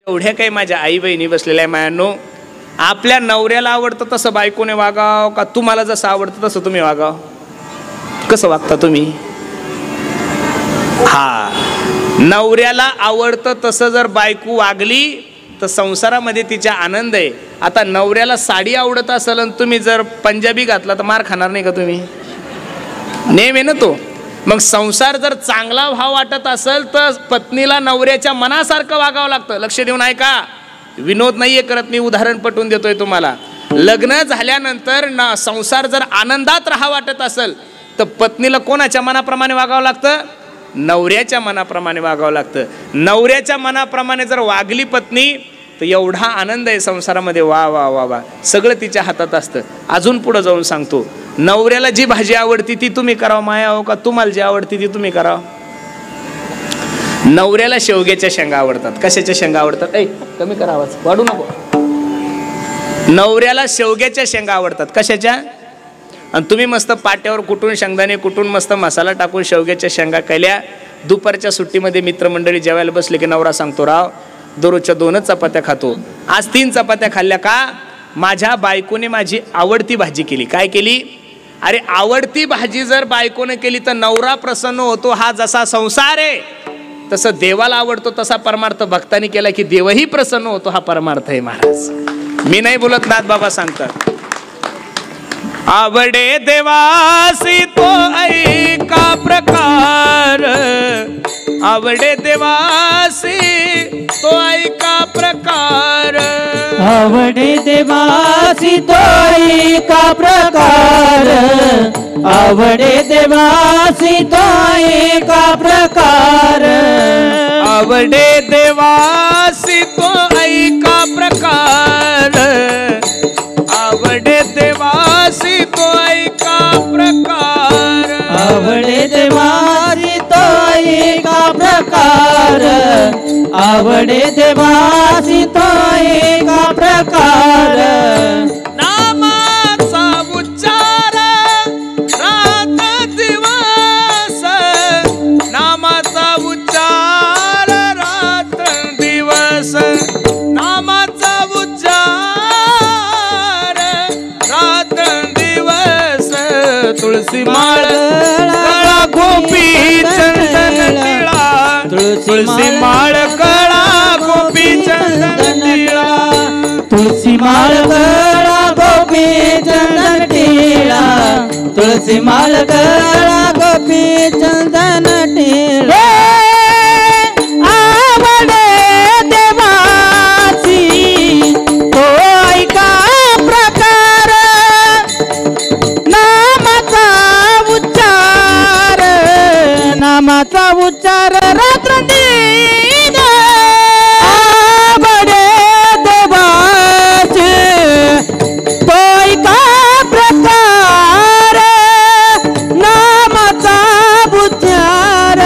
एवढ्या काही माझ्या आई बहिणी बसलेल्या मायांनो, आपल्या नवऱ्याला आवडतं तसं बायकोने वागाव का तुम्हाला जसं आवडतं तसं तुम्ही वागाव? कसं वागता तुम्ही? हा, नवऱ्याला आवडतं तसं जर बायको वागली तर संसारामध्ये तिचा आनंद आहे. आता नवऱ्याला साडी आवडत असेल आणि तुम्ही जर पंजाबी घातला तर मार खाणार नाही का तुम्ही? नेम आहे ना तो. मग संसार जर चांगला भाव वाटत असेल तर पत्नीला नवऱ्याच्या मनासारखं वागावं लागतं. लक्ष देऊन ऐका, विनोद नाहीये करत मी, उदाहरण पटवून देतोय तुम्हाला. लग्न झाल्यानंतर संसार जर आनंदात राहा वाटत असेल तर पत्नीला कोणाच्या मनाप्रमाणे वागावं लागतं? नवऱ्याच्या मनाप्रमाणे वागावं लागतं. नवऱ्याच्या मनाप्रमाणे जर वागली पत्नी तर एवढा आनंद आहे संसारामध्ये, वा वा वा वा, सगळं तिच्या हातात असतं. अजून पुढे जाऊन सांगतो, नवऱ्याला जी भाजी आवडती ती तुम्ही करावं माया हो का तुम्हाला जी आवडती ती तुम्ही करावं? नवऱ्याला शेवग्याच्या शेंगा आवडतात. कशाच्या शेंगा आवडतात? कमी करा आवाज, वाढू नको. नवऱ्याला शेवग्याच्या शेंगा आवडतात. कशाच्या? आणि तुम्ही मस्त पाट्यावर कुटून शेंगदाणे कुटून मस्त मसाला टाकून शेवग्याच्या शेंगा केल्या. दुपारच्या सुट्टीमध्ये मित्रमंडळी जेवायला बसले की नवरा सांगतो, राव दररोजच्या 2च चपात्या खातो, आज 3 चपात्या खाल्ल्या का? माझ्या बायकोने माझी आवडती भाजी केली. काय केली? अरे आवडती भाजी जर बायकोने केली तर नवरा प्रसन्न होतो. हा जसा संसार आहे तसं देवाला आवडतो, तसा परमार्थ भक्तांनी केला की देवही प्रसन्न होतो. हा परमार्थ आहे महाराज, मी नाही बोलत, नाथ बाबा सांगतात. आवडे देवासी तो ऐका प्रकार, आवडे देवासी तो ऐका प्रकार, आवडे देवासी तो ऐका प्रकार, आवडे देवासी तो ऐका प्रकार, आवडे देवासी तो ऐका प्रकार, आवडे देवासी तो ऐका प्रकार, आवडे देवासी तो ऐका प्रकार, आवडे देवासी तो ऐका प्रकार. नामाचा उच्चार रात दिवस, नामाचा उच्चार रात्र दिवस, नामाचा उच्चार रात्र दिवस. तुळसी माळ गळा गोपी चंदन टिळा, तुळसी माळ गळा गोपी चंदन टिळा, तुळसी माळ गळा गोपी चंदन टिळा, तुळसी माळ गळा गोपी चंदन टिळा. आवडे देवासी तो ऐका प्रकार, नामाचा उच्चार, नामाचा उच्चार रात्र दिन. आवडे देवासी तो ऐका प्रकार, नामाचा उच्चार,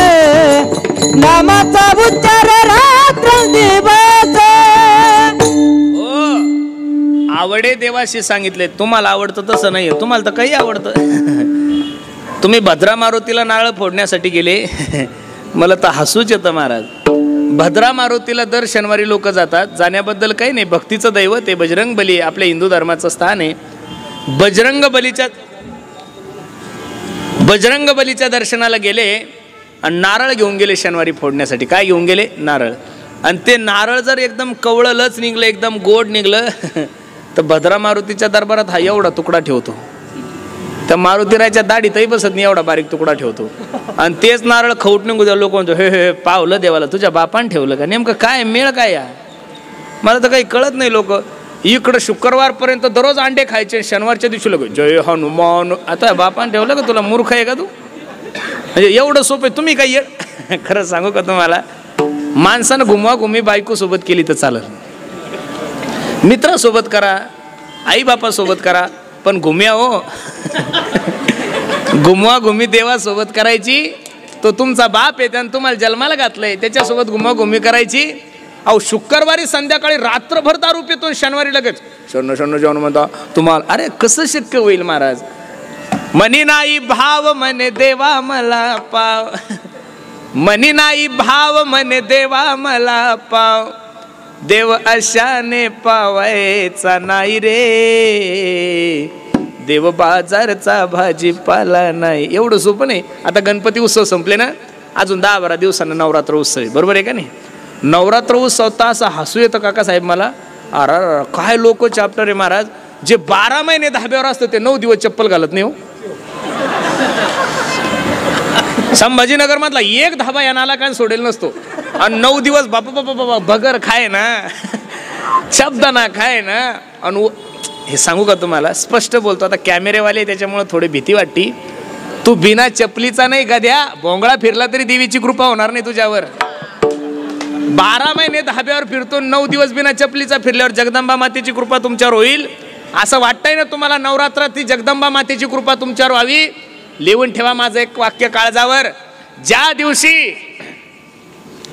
नामाचा उच्चार रात्र दिवस. आवडे देवाशी सांगितले. तुम्हाला आवडतं तसं नाही, तुम्हाला तर काही आवडतं. तुम्ही भद्रा मारुतीला नारळ फोडण्यासाठी गेले, मला तर हसूच येतं महाराज. भद्रा मारुतीला दर शनिवारी लोक जातात, जाण्याबद्दल काही नाही, भक्तीचं दैवत आहे. बजरंग बली आपल्या हिंदू धर्माचं स्थान आहे. बजरंग बलीच्या दर्शनाला गेले आणि नारळ घेऊन गेले शनिवारी फोडण्यासाठी. काय घेऊन गेले? नारळ. आणि ते नारळ जर एकदम कवळलंच निघलं, एकदम गोड निघलं तर भद्रा मारुतीच्या दरबारात हा एवढा तुकडा ठेवतो. त्या मारुतीराच्या दाढीतही बसत नाही, एवढा बारीक तुकडा ठेवतो. आणि तेच नारळ खवट निघू द्या. लोक म्हणतो, हे हे पावलं देवाला, तुझ्या बापान ठेवलं का? नेमकं काय मेळ काय या? मला तर काही कळत नाही. लोक इकडं शुक्रवारपर्यंत दररोज अंडे खायचे, शनिवारच्या दिवशी लोक जय हनुमान. आता बापान ठेवलं का? तुला मूर्ख आहे का तू? म्हणजे एवढं सोपं तुम्ही काही खरं सांगू का तुम्हाला, माणसानं घुमवाघुमी बायको सोबत केली तर चालेल, मित्रासोबत करा, आई बापासोबत करा, पण घुम्या हो घुमवाघुमी देवासोबत करायची. तो तुमचा बाप आहे, त्यानं तुम्हाला जन्माला घातलंय, त्याच्यासोबत घुमवाघुमी करायची. अहो शुक्रवारी संध्याकाळी रात्रभर दारू पितो, शनिवारी लगेच शन्न शन्न जेवण म्हणता तुम्हाला. अरे कसं शक्य होईल महाराज? मनी नाही भाव म्हणे देवा मला पाव, मनी नाही भाव म्हणे देवा मला पाव, देव अशाने पावायचा नाही रे, देव बाजारचा भाजीपाला नाही. एवढं सोपं नाही. आता गणपती उत्सव संपले ना, अजून 10-12 दिवसांना नवरात्र उत्सव आहे, बरोबर आहे का नाही? नवरात्र उत्सव तर असं हसू येतं काकासाहेब मला. अरे काय लोक चॅप्टर आहे महाराज, जे 12 महिने धाब्यावर असतं ते 9 दिवस चप्पल घालत नाही हो. संभाजीनगर मधला एक धाबा या नाला काय सोडेल नसतो, आणि 9 दिवस बापा बाबा बगर खाय ना, शब्द ना खाय ना. आणि हे सांगू का तुम्हाला, स्पष्ट बोलतो, आता कॅमेरेवाले त्याच्यामुळे थोडी भीती वाटती. तू बिना चपलीचा नाही गद्या, भोंगळा फिरला तरी देवीची कृपा होणार नाही तुझ्यावर. 12 महिने धाब्यावर फिरतो, 9 दिवस बिना चपलीचा फिरल्यावर जगदंबा मातेची कृपा तुमच्यावर होईल. असं वाटतंय ना तुम्हाला नवरात्रात ती जगदंबा मातेची कृपा तुमच्यावर व्हावी? लिहून ठेवा माझं एक वाक्य काळजावर. ज्या दिवशी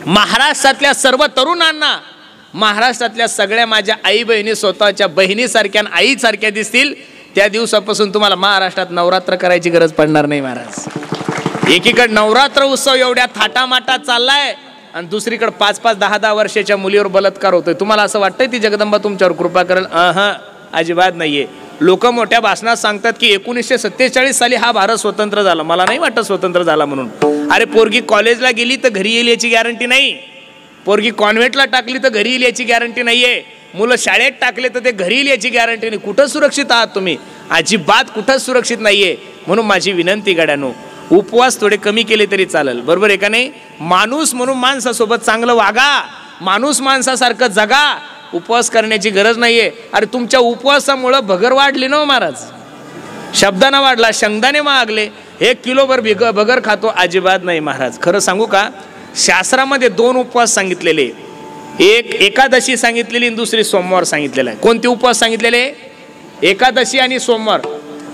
महाराष्ट्रातल्या सर्व तरुणांना, महाराष्ट्रातल्या सगळ्या माझ्या आई बहिणी स्वतःच्या बहिणीसारख्या आईसारख्या दिसतील, त्या दिवसापासून तुम्हाला महाराष्ट्रात नवरात्र करायची गरज पडणार नाही महाराज. एकीकडे नवरात्र उत्सव एवढ्या थाटामाटात चाललाय, आणि दुसरीकडे 5-5, 10-10 वर्षाच्या मुलीवर बलात्कार होतोय. तुम्हाला असं वाटतंय ती जगदंबा तुमच्यावर कृपा करेल? अजिबात नाहीये. लोक मोठ्या भाषणात सांगतात की 1947 साली हा भारत स्वतंत्र झाला. मला नाही वाटत स्वतंत्र झाला म्हणून. अरे पोरगी कॉलेजला गेली तर घरी येईल याची गॅरंटी नाही, पोरगी कॉन्व्हेंटला टाकली तर घरी येईल याची गॅरंटी नाहीये, मुलं शाळेत टाकले तर ते घरी येईल याची गॅरंटी नाही. कुठं सुरक्षित आहात तुम्ही? अजिबात कुठंच सुरक्षित नाहीये. म्हणून माझी विनंती गड्यानो, उपवास थोडे कमी केले तरी चालेल, बरोबर आहे का नाही? माणूस म्हणून माणसासोबत चांगलं वागा, माणूस माणसासारखं जगा. उपवास करण्याची गरज नाहीये. अरे तुमच्या उपवासामुळं भगर वाढली ना महाराज, शब्दानं वाढला, शेंगदाणे मागले. 1 किलोभर भगर खातो, अजिबात नाही महाराज. खरं सांगू का, शास्त्रामध्ये 2 उपवास सांगितलेले, एक एकादशी सांगितलेली आणि दुसरी सोमवार सांगितलेला आहे. कोणते उपवास सांगितलेले? एकादशी आणि सोमवार.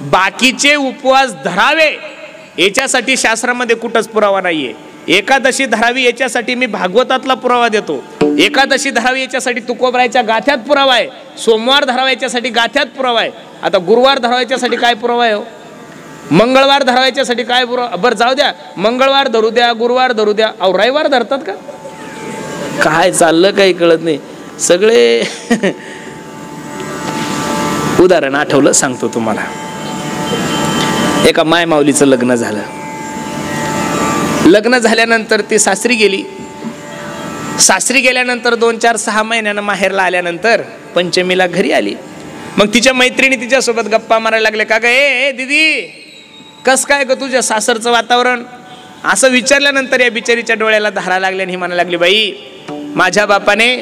बाकीचे उपवास धरावे याच्यासाठी शास्त्रामध्ये कुठंच पुरावा नाहीये. एकादशी धरावी याच्यासाठी मी भागवतातला पुरावा देतो. एकादशी धरावी याच्यासाठी तुकोबरायच्या गाथ्यात पुरावा आहे. सोमवार धरावा याच्यासाठी गाथ्यात पुरावा आहे. आता गुरुवार धरावायच्यासाठी काय पुरावा आहे हो? मंगळवार धरावायच्यासाठी काय पुरावा? बरं जाऊ द्या, मंगळवार धरू द्या, गुरुवार धरू द्या, अहो रविवार धरतात का? काय चाललं काही कळत नाही सगळे. उदाहरण आठवलं, सांगतो तुम्हाला. एका मायमाऊलीचं लग्न झालं. लग्न झाल्यानंतर ती सासरी गेली. सासरी गेल्यानंतर 2-4-6 महिन्यानं माहेरला आल्यानंतर पंचमीला घरी आली. मग तिच्या मैत्रिणी तिच्यासोबत गप्पा मारायला लागले. का ग ए दीदी, कस काय ग तुझ्या सासरचं वातावरण? असं विचारल्यानंतर या बिचारीच्या डोळ्याला धारा लागल्या आणि ही म्हणायला लागली, बाई माझ्या बापाने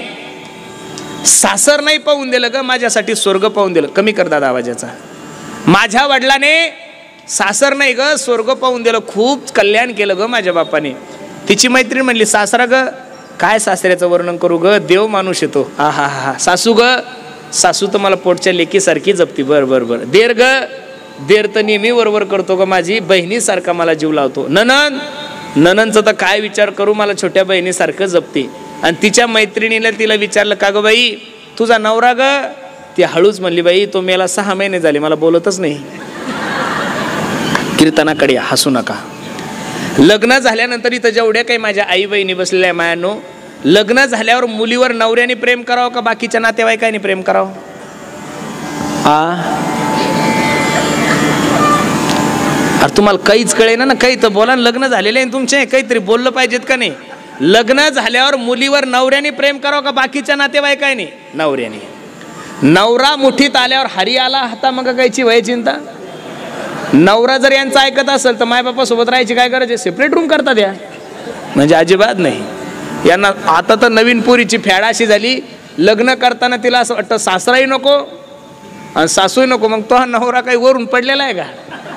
सासर नाही पाहून दिलं ग, माझ्यासाठी स्वर्ग पाहून दिलं. कमी कर दादा आवाजाचा. माझ्या वडिलाने सासर नाही ग, स्वर्ग पाहून दिलं. खूप कल्याण केलं ग माझ्या बापाने. तिची मैत्रीण म्हणली, सासरा ग, काय सासऱ्याचं वर्णन करू ग, देव माणूस येतो. हा. सासू ग, सासू तर मला पोटच्या लेकीसारखी जपती. बर. देर ग, देर तर नेहमी वरवर करतो ग, माझी बहिणीसारखा मला जीव लावतो. ननंदचं तर काय विचार करू, मला छोट्या बहिणीसारखं जपते. आणि तिच्या मैत्रिणीला तिला विचारलं, का ग बाई तुझा नवरा ग? ती हळूच म्हणली, बाई तो मेला 6 महिने झाले, मला बोलतच नाही. कीर्तनाकडे हसू नका. लग्न झाल्यानंतर इथं जेवढ्या काही माझ्या आई बहिणी बसलेल्या मायानो, लग्न झाल्यावर मुलीवर नवऱ्याने प्रेम करावं का बाकीच्या नातेवाईकांनी प्रेम करावं? अरे तुम्हाला काहीच कळेना ना, काही तर बोला. लग्न झालेले आहे तुमचे, काहीतरी बोललं पाहिजेत का नाही? लग्न झाल्यावर मुलीवर नवऱ्याने प्रेम करावं का बाकीच्या नातेवाईकांनी? नवऱ्याने. नवरा मुठीत आल्यावर हरी आला हाता मग कायची वय चिंता. नवरा जर यांचं ऐकत असेल तर मायबापासोबत राहायची काय गरज आहे? सेपरेट रूम करतात या, म्हणजे अजिबात नाही. यांना आता तर नवीन पोरीची फॅड अशी झाली, लग्न करताना तिला असं वाटतं सासराही नको आणि सासूही नको. मग तो हा नवरा काही वरून पडलेला आहे का?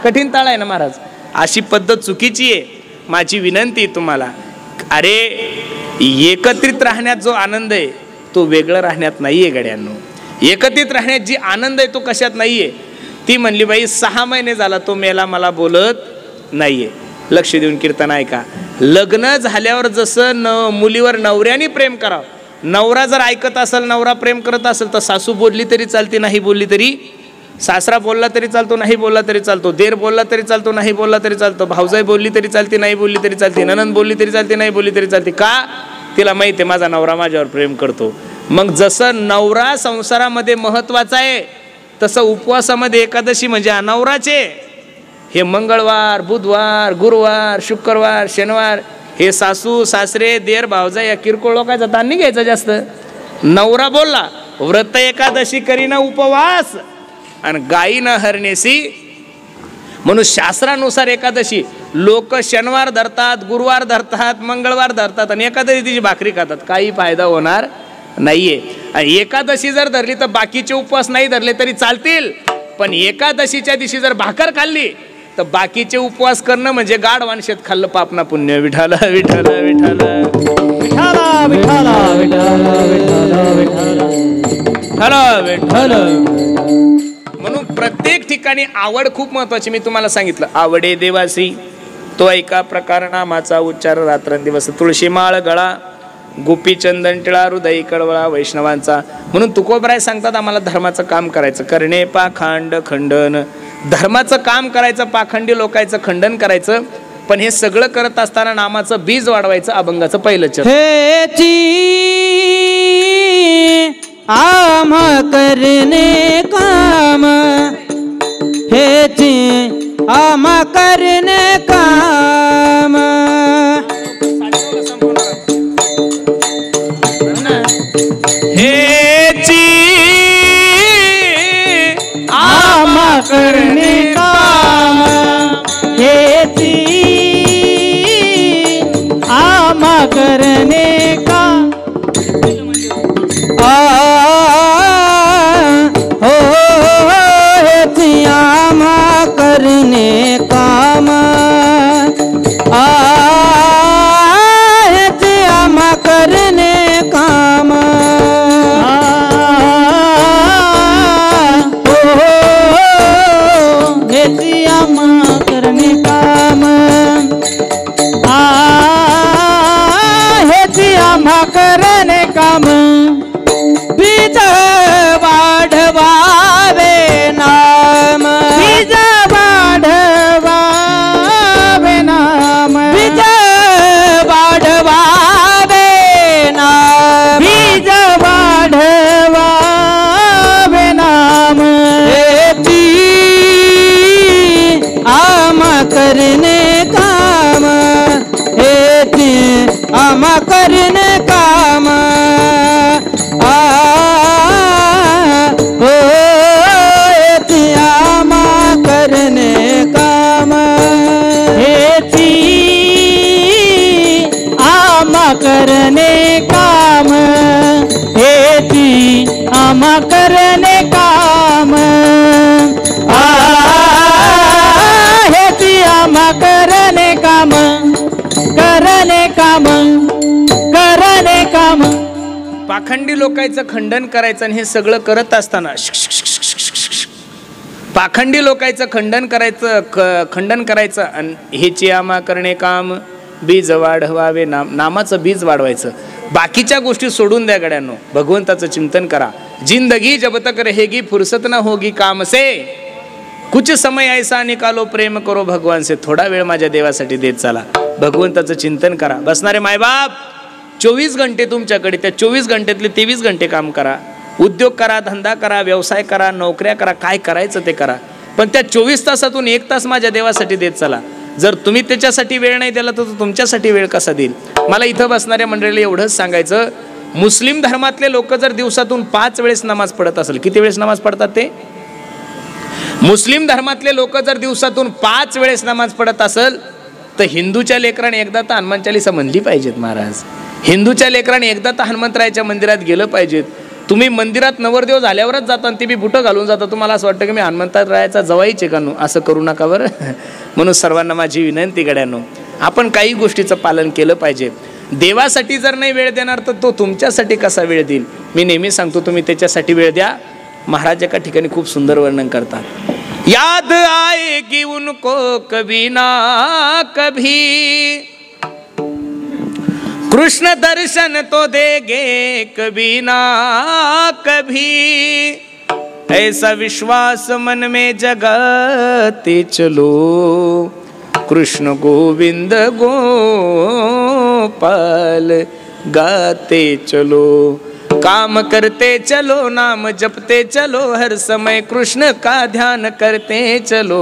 कठीण ताळ आहे ना महाराज. अशी पद्धत चुकीची आहे. माझी विनंती तुम्हाला, अरे एकत्रित राहण्यात जो आनंद आहे तो वेगळं राहण्यात नाहीये गड्यांनो. एकत्रित राहण्यात जी आनंद आहे तो कशात नाहीये. ती म्हणली, बाई 6 महिने झाला तो मेला, मला बोलत नाहीये. लक्ष देऊन कीर्तन ऐका. लग्न झाल्यावर जसं मुलीवर नवऱ्याने प्रेम करावं, नवरा जर ऐकत असेल, नवरा प्रेम करत असेल तर सासू बोलली तरी चालते, नाही बोलली तरी, सासरा बोलला तरी चालतो, नाही बोलला तरी चालतो, देर बोलला तरी चालतो, नाही बोलला तरी चालतो, भाऊजाई बोलली तरी चालते, नाही बोलली तरी चालते, ननंद बोलली तरी चालते, नाही बोलली तरी चालते. का? तिला माहिती आहे माझा नवरा माझ्यावर प्रेम करतो. मग जसं नवरा संसारामध्ये महत्वाचा आहे तसं उपवासामध्ये एकादशी म्हणजे नवराचे हे मंगळवार, बुधवार, गुरुवार, शुक्रवार, शनिवार हे सासू सासरे देर भावजा या किरकोळ लोकांचा ताण नाही घ्यायचा जास्त. नवरा बोलला व्रत एकादशी करीना उपवास आणि गायीनं हरणेसी, म्हणून शास्त्रानुसार एकादशी लोक शनिवार धरतात, गुरुवार धरतात, मंगळवार धरतात आणि एकादशी तिची भाकरी खातात. काही फायदा होणार नाहीये. एकादशी जर धरली तर बाकीचे उपवास नाही धरले तरी चालतील, पण एकादशीच्या दिवशी जर भाकर खाल्ली तर बाकीचे उपवास करणं म्हणजे गाढ वानशेत खाल्लं पाप ना पुण्य. विठाला विठाला विठाला विठाला विठाला विठाला विठाला विठाला. म्हणून प्रत्येक ठिकाणी आवड खूप महत्वाची. मी तुम्हाला सांगितलं आवडे देवासी तो एका प्रकार नामाचा उच्चार रात्रंदिवस. तुळशी माळ गळा, गोपी चंदन टिळा, हृदय कळवळा वैष्णवांचा. म्हणून तुकोबराय सांगतात आम्हाला धर्माचं काम करायचं, करणे पाखंड खंडन. धर्माचं काम करायचं, पाखंडी लोकांचं खंडन करायचं, पण हे सगळं करत असताना नामाचं बीज वाढवायचं. अभंगाचं पहिलं चरण. हेची आम करणे काम, हेची आम करणे काम. हेची आम करणे काम, हेची आम करणे काम. हो हेची आम करणे काम, हेची आम करणे काम. हेची आम करणे काम, हेची आम करणे काम. बीज वाढवावे नाम, बीज वाढवावे नाम, बीज वाढवावे नाम, बीज वाढवावे नाम. हेची आम करणे काम, हेची आम करणे काम. हेची आम करणे काम, हेची आम करणे काम, हेची आम करणे काम. हेची आम करणे काम, करणे काम, करणे काम. पाखंडी लोकांचं खंडन करायचं आणि हे सगळं करत असताना पाखंडी लोकांचं खंडन करायचं आणि हेची आमा करणे काम. बीज वाढवावे नाम, नामाचं बीज वाढवायचं. बाकीच्या गोष्टी सोडून द्या गड्यांनो, भगवंताचं चिंतन करा. जिंदगी जब तक रहेगी फुर्सत ना होगी काम से, कुछ समय ऐसा निकालो प्रेम करो भगवान से. थोडा वेळ माझ्या देवासाठी देत चला, भगवंताचं चिंतन करा. बसणारे मायबाप 24 घंटे तुमच्याकडे, त्या 24 घंट्यातले 23 घंटे काम करा. उद्योग करा, धंदा करा, व्यवसाय करा, नोकऱ्या करा, काय करायचं ते करा, पण त्या 24 तासातून 1 तास माझ्या देवासाठी देत चला. जर तुम्ही त्याच्यासाठी वेळ नाही दिला तर तुमच्यासाठी वेळ कसा देईल. मला इथं बसणाऱ्या मंडळीला एवढंच सांगायचं, मुस्लिम धर्मातले लोक जर दिवसातून 5 वेळेस नमाज पडत असेल, किती वेळेस नमाज पडतात ते? मुस्लिम धर्मातले लोक जर दिवसातून 5 वेळेस नमाज पडत असेल तर हिंदूच्या लेकराने एकदा तर हनुमान चालीसा म्हणली पाहिजेत महाराज. हिंदूच्या लेकराने एकदा तर हनुमंतरायाच्या मंदिरात गेलं पाहिजेत. तुम्ही मंदिरात नवरदेव झाल्यावरच जाता आणि ते बी बुटं घालून जाता. तुम्हाला असं वाटतं की मी हनुमंतरायाचा जवाईचे का नो, असं करू नका बरं. म्हणून सर्वांना माझी विनंती गड्यांनो, आपण काही गोष्टीचं पालन केलं पाहिजे. देवासाठी जर नाही वेळ देणार तर तो तुमच्यासाठी कसा वेळ देईल. मी नेहमी सांगतो तुम्ही त्याच्यासाठी वेळ द्या. महाराज एका ठिकाणी खूप सुंदर वर्णन करतात, याद आएगी उनको कभी ना कभी, कृष्ण दर्शन तो देंगे कभी ना कभी, ऐसा विश्वास मन में जगाते चलो, कृष्ण गोविंद गोपाल गाते चलो. काम करते चलो नाम जपते चलो हर समय कृष्ण का ध्यान करते चलो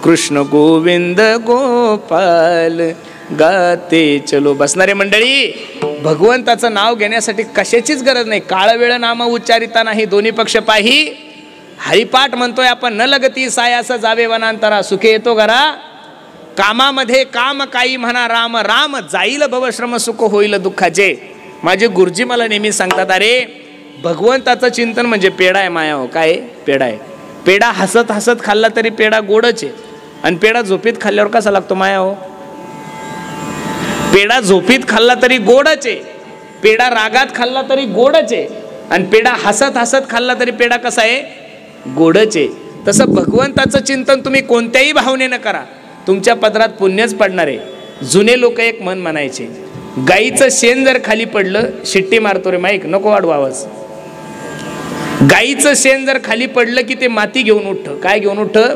कृष्ण गोविंद गोपाल गाते चलो. बसणारे मंडळी, भगवंताचं नाव घेण्यासाठी कशाचीच गरज नाही. काळ वेळ नाम उच्चारिता नाही दोन्ही पक्ष पाही. हरिपाठ म्हणतोय आपण, न लगती सायास जावे वनांतरा सुखे येतो घरा. कामामध्ये काम काही म्हणा राम राम, जाईल भवश्रम सुख होईल दुःखाचे. माझे गुरुजी मला नेहमी सांगतात, अरे भगवंताचं चिंतन म्हणजे पेढा आहे माया. हो काय पेढा आहे. पेढा हसत हसत खाल्ला तरी पेढा गोडच आहे, आणि पेढा झोपीत खाल्ल्यावर कसा लागतो माया. हो पेढा झोपीत खाल्ला तरी गोडच आहे, पेढा रागात खाल्ला तरी गोडच आहे, आणि पेढा हसत हसत खाल्ला तरी पेढा कसा आहे, गोडच आहे. तसं भगवंताचं चिंतन तुम्ही कोणत्याही भावनेनं करा, तुमच्या पदरात पुण्यच पडणार आहे. जुने लोक एक मन म्हणायचे, गाईचं शेण जर खाली पडलं, शिट्टी मारतो रे माईक नको वाढू आवाज. गाईचं शेण जर खाली पडलं की ते माती घेऊन उठतं. काय घेऊन उठतं?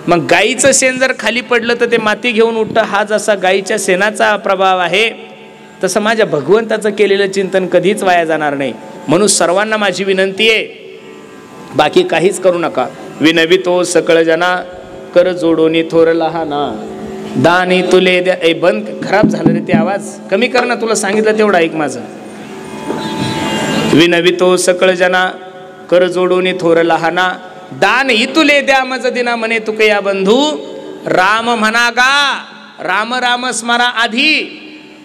मग गाईचं शेण जर खाली पडलं तर ते माती घेऊन उठतं. हा जसा गाईच्या शेणाचा प्रभाव आहे, तसं माझ्या भगवंताचं केलेलं चिंतन कधीच वाया जाणार नाही. म्हणून सर्वांना माझी विनंती आहे, बाकी काहीच करू नका. विनवितो सकळ जना कर जोडोनी थोर लहाना दानी तुले द्या. ए बंद, खराब झालं रे ते आवाज, कमी कर ना. तुला सांगितलं तेवढं ऐक माझं. विनवितो सकळ जना कर जोडोनी थोर लहाना दान इतुले द्या मज दिना म्हणे तुके या बंधू. राम म्हणा गा, राम राम स्मरा आधी,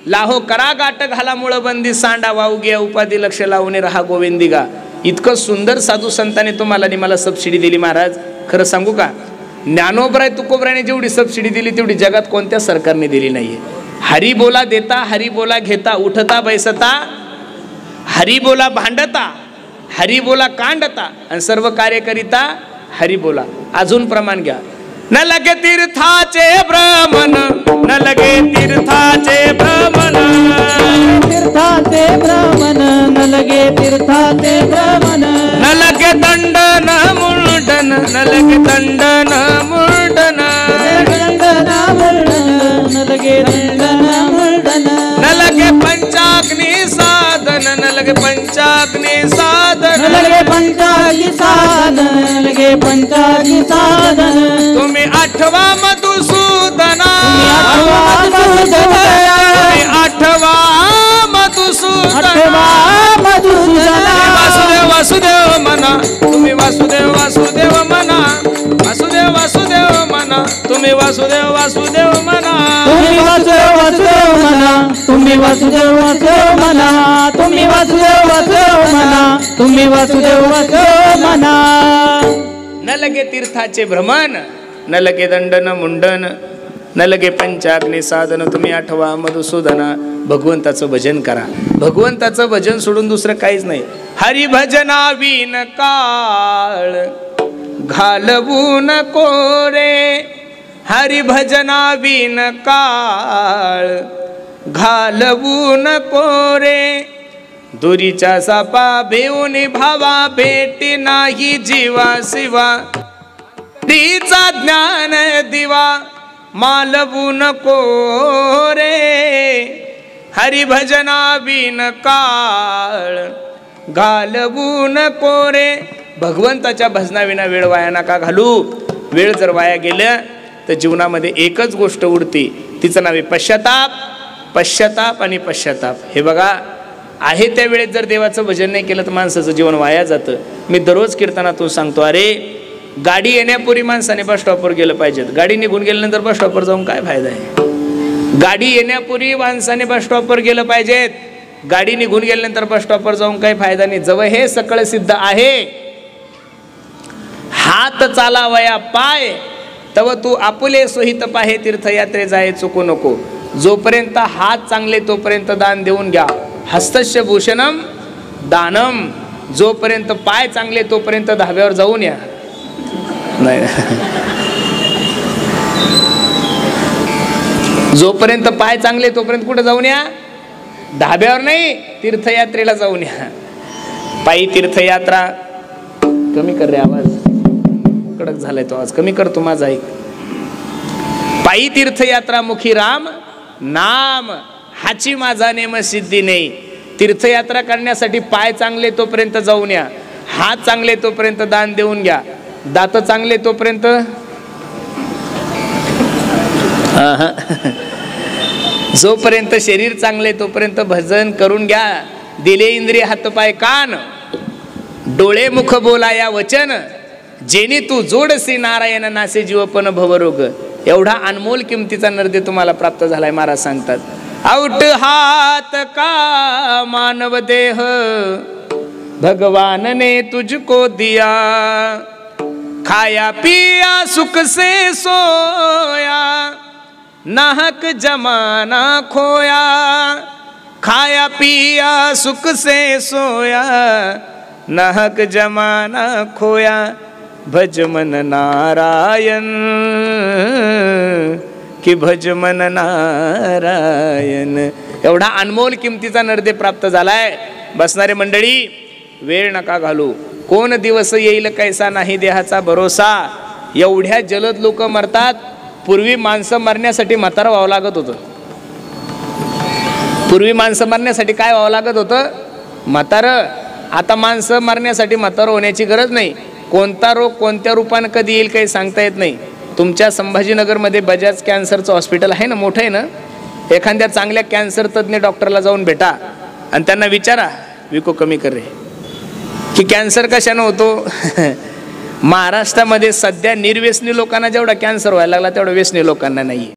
लाहो करा गाठ घाला मुळ बंदी, सांडा वाहू घ्या उपाधी लक्ष लावून राहा गोविंदी गा. इतकं सुंदर साधू संतांनी तुम्हाला आणि मला सबसिडी दिली महाराज. खरं सांगू का, ज्ञानोबराय तुकोबरायने जेवढी सबसिडी दिली तेवढी जगात कोणत्या सरकारने दिली नाहीये. हरी बोला देता, हरी बोला घेता, उठता बैसता, हरी बोला भांडता, हरी बोला कांडता, आणि सर्व कार्य करिता हरी बोला. अजून प्रमाण घ्या. न लगे तीर्थाचे भ्रमण, न लगे तीर्थाचे भ्रमण, तीर्थाचे भ्रमण, न लगे तीर्थाचे भ्रमण, न लगे दंडन मुंडन, न लगे दंडन मुंडन, न लगे दंडन मुंडन, न लगे पंचाग्नी साधन, न लगे पंचाग्नी साधन, न लगे पंचाग्नी साधन, न लगे पंचाग्नी साधन. तुम्ही आठवा मधुसूदना, तुम्ही आठवा मधुसूदना, वासुदेव वासुदेव म्हणा, तुम्ही वासुदेव वासुदेव म्हणा, वासुदेव वासुदेव म्हणा, तुम्ही वासुदेव वासुदेव म्हणा, तुम्ही वासुदेव वासुदेव म्हणा, तुम्ही वासुदेव वासुदेव म्हणा, तुम्ही वासुदेव वासुदेव म्हणा, तुम्ही वासुदेव वासुदेव म्हणा. न लगे तीर्थाचे भ्रमण, न लगे दंडन मुंडन, न लगे पंचाग्नी साधन, तुम्ही आठवा मधुसूदना. भगवंताचं भजन करा. भगवंताचं भजन सोडून दुसरं काहीच नाही. हरिभजना विन काळ घालवू नको रे, हरिभजना विन काळ घालवू नको रे. दुरीच्या सापा भेऊन भावा, भेटी नाही जीवा शिवा, तिचा ज्ञान दिवा मालवू नको रे. हरिभजना बिन काळ घालवू नको रे. भगवंताच्या भजनाविना वेळ वाया नका घालू. वेळ जर वाया गेल्या तर जीवनामध्ये एकच गोष्ट उडते, तिचं नाव आहे पश्चाताप. पश्चाताप आणि पश्चाताप. हे बघा, आहे त्या वेळेत जर देवाचं भजन नाही केलं तर माणसाचं जीवन वाया जातं. मी दररोज कीर्तनातून सांगतो, अरे गाडी येण्यापूर्वी माणसाने बस स्टॉपवर गेलं पाहिजे. गाडी निघून गेल्यानंतर बस स्टॉपवर जाऊन काय फायदा आहे. गाडी येण्यापूर्वी माणसाने बस स्टॉपवर गेलं पाहिजेत. गाडी निघून गेल्यानंतर बस स्टॉपवर जाऊन काही फायदा नाही. जवळ हे सकळ सिद्ध आहे, हात चालावया पाय तव तू आपुले सोहित पाहे, तीर्थयात्रे जाय चुकू नको. जोपर्यंत हात चांगले तोपर्यंत दान देऊन घ्या. हस्तस्य भूषणम दानम. जोपर्यंत पाय चांगले तोपर्यंत धाब्यावर जाऊन या. नाही, जोपर्यंत पाय चांगले तोपर्यंत कुठे जाऊन या? धाब्यावर नाही, तीर्थयात्रेला जाऊन या. पायी तीर्थयात्रा. कमी कर रे आवाज, कडक झालाय तो आवाज, कमी करतो माझा ऐक. पायी तीर्थयात्रा मुखी राम नाम, हाची माझा नेम सिद्धी नाही. तीर्थयात्रा करण्यासाठी पाय चांगले तोपर्यंत जाऊन या, हात चांगले तोपर्यंत दान देऊन घ्या, दात चांगले तोपर्यंत जोपर्यंत शरीर चांगले तोपर्यंत भजन करून घ्या. दिले इंद्रिय हातपाय कान, डोळे मुख बोलाया वचन, जेनी तू जोडसी नारायण नासे जीवपन भवरोग. एवढा अनमोल किमतीचा नर्दे तुम्हाला प्राप्त झालाय. महाराज सांगतात, आउट हात का मानव देह भगवान ने तुझको दिया, खाया पिया सुख से सोया, नाहक जमाना खोया. खाया पिया सुख से सोया, नाहक जमाना खोया. भज मन नारायण कि भज मन नारायण. एवढा अनमोल किमतीचा नर्दे प्राप्त झालाय. बसणारे मंडळी, वेळ नका घालू. कोण दिवस येईल कैसा नाही देहाचा भरोसा. एवढ्या जलद लोक मरतात. पूर्वी माणसं मरण्यासाठी म्हातारं व्हावं लागत होतं. पूर्वी माणसं मरण्यासाठी काय व्हावं लागत होतं? म्हातारं. आता माणसं मरण्यासाठी म्हातारं होण्याची गरज नाही. कोणता रोग कोणत्या रूपानं कधी येईल काही सांगता येत नाही. तुमच्या संभाजीनगरमध्ये बजाज कॅन्सरचं हॉस्पिटल आहे ना, मोठं आहे ना. एखाद्या चांगल्या कॅन्सर तज्ज्ञ डॉक्टरला जाऊन भेटा आणि त्यांना विचारा, विको कमी कर रे, की कॅन्सर कशानं होतो. महाराष्ट्रामध्ये सध्या निर्व्यसनी लोकांना जेवढा कॅन्सर व्हायला लागला तेवढा व्यसनी लोकांना नाही.